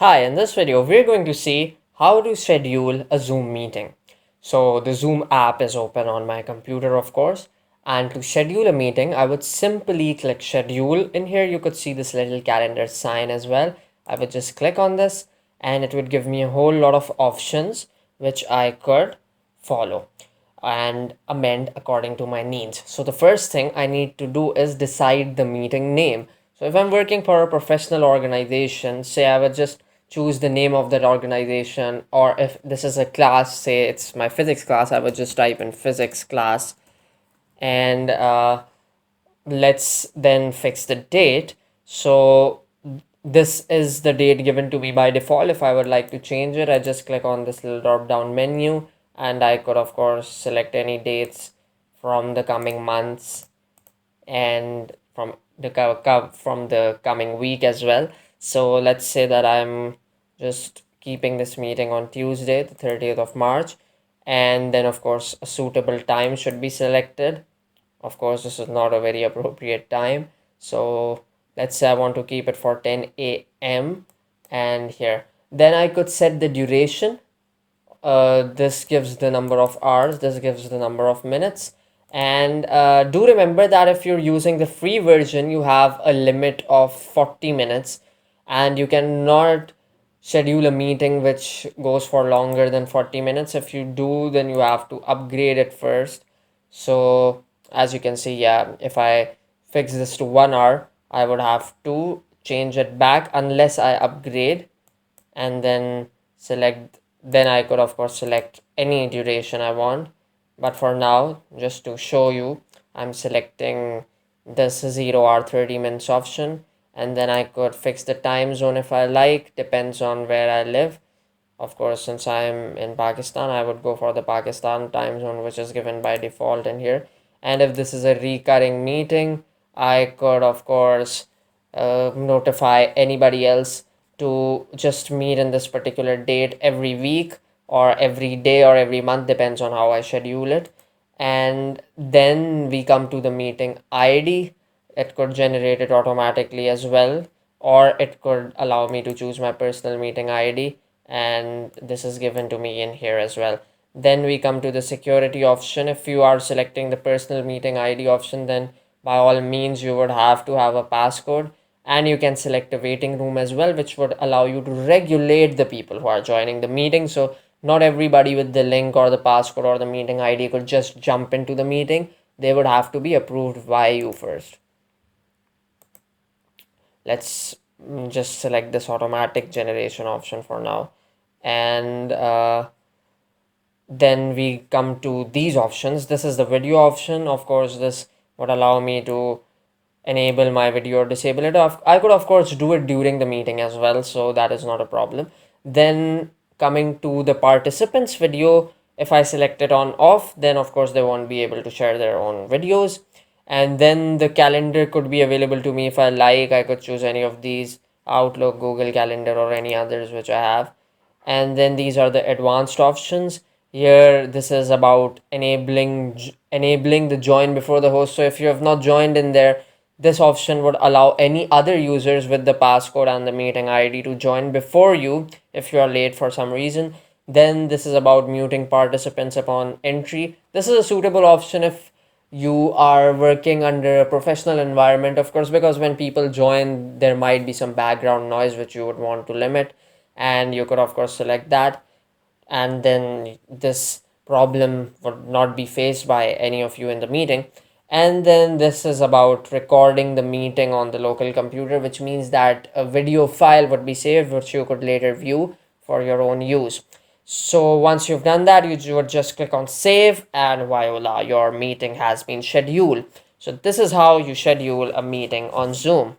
Hi, in this video, we're going to see how to schedule a Zoom meeting. So the Zoom app is open on my computer, of course. And to schedule a meeting, I would simply click schedule. In here, you could see this little calendar sign as well. I would just click on this and it would give me a whole lot of options which I could follow and amend according to my needs. So the first thing I need to do is decide the meeting name. So if I'm working for a professional organization, say I would just choose the name of that organization, or if this is a class, say it's my physics class, I would just type in physics class and let's then fix the date. So this is the date given to me by default. If I would like to change it, I just click on this little drop down menu and I could of course select any dates from the coming months and from the coming week as well. So let's say that I'm just keeping this meeting on Tuesday, the 30th of March, and then of course a suitable time should be selected. Of course, this is not a very appropriate time. So let's say I want to keep it for 10 a.m. and here. Then I could set the duration. This gives the number of hours, this gives the number of minutes. And do remember that if you're using the free version, you have a limit of 40 minutes and you cannot schedule a meeting which goes for longer than 40 minutes. If you do, then you have to upgrade it first. So as you can see, yeah, if I fix this to 1 hour, I would have to change it back unless I upgrade and then select. Then I could of course select any duration I want, but for now, just to show you, I'm selecting this 0 hour 30 minutes option, and then I could fix the time zone if I like, depends on where I live. Of course, since I'm in Pakistan, I would go for the Pakistan time zone, which is given by default in here. And if this is a recurring meeting, I could, of course, notify anybody else to just meet in this particular date every week or every day or every month, depends on how I schedule it. And then we come to the meeting ID. It could generate it automatically as well, or it could allow me to choose my personal meeting ID, and this is given to me in here as well. Then we come to the security option. If you are selecting the personal meeting ID option, then by all means you would have to have a passcode, and you can select a waiting room as well, which would allow you to regulate the people who are joining the meeting. So not everybody with the link or the passcode or the meeting ID could just jump into the meeting. They would have to be approved by you first. Let's just select this automatic generation option for now, and then we come to these options. This is the video option. Of course, this would allow me to enable my video or disable it. I could of course do it during the meeting as well, so that is not a problem. Then coming to the participants video, if I select it on off, then of course they won't be able to share their own videos. And then the calendar could be available to me if I like. I could choose any of these: Outlook, Google Calendar, or any others which I have. And then these are the advanced options. Here this is about enabling the join before the host. So if you have not joined in there, this option would allow any other users with the passcode and the meeting ID to join before you if you are late for some reason. Then this is about muting participants upon entry. This is a suitable option if you are working under a professional environment, of course, because when people join, there might be some background noise which you would want to limit, and you could, of course, select that. And then this problem would not be faced by any of you in the meeting. And then this is about recording the meeting on the local computer, which means that a video file would be saved, which you could later view for your own use. So once you've done that, you would just click on save, and voila, your meeting has been scheduled. So this is how you schedule a meeting on Zoom.